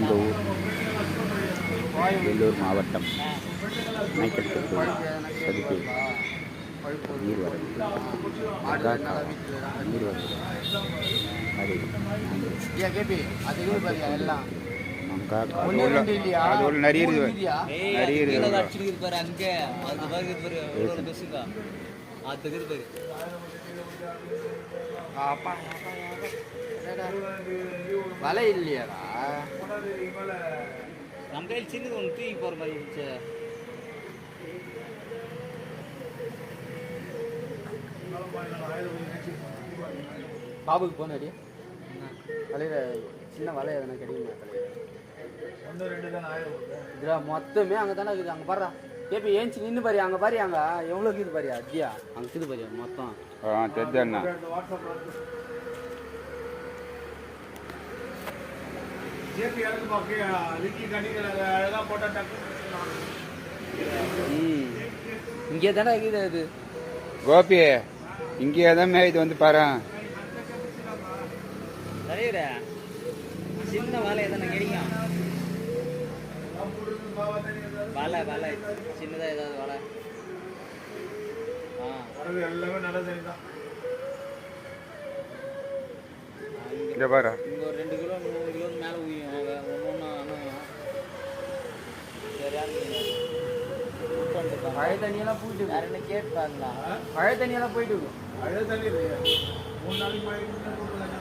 இந்த ஊர் வேலூர் மாவட்டம் நாய்க்கல்பட்டு சதுப்பு நீர் வரது நீர் வருது அது நிறைய வலை இல்லையாடா நம்ம கையில் சின்னது ஒன்று தூக்கி போகிற மாதிரி இருந்துச்சு. பாபுக்கு போன அடி வலையில் சின்ன வலை எதனா கிடைக்குமா இதுடா மொத்தமே அங்கே தானே இருக்குது. அங்கே பாடுறா கேப்பி ஏஞ்சி நின்று பாரு. அங்கே பாரு அங்கே எவ்வளோ இருக்குது பாரு அத்தியா அங்கே இருக்குது பாரு மொத்தம். தெரிஞ்சா இங்கே தானே இருக்குது அது கோபி இங்கே தான் இது வந்து பாரு சரிடா சின்ன வலை எதனா கிடைக்கும். வலை வலை சின்னதாக ஏதாவது வலை எல்லாமே நல்லது தான். இங்கே பாரு இங்கே ஒரு 2 கிலோ 3 கிலோ மேலே ஊயும் ஒன்று பழைய தண்ணியெல்லாம் போயிட்டு வேற என்ன கேட்டு பாருங்களா. பழைய தண்ணியெல்லாம் போயிட்டு பழைய தண்ணி 3 நாளைக்கு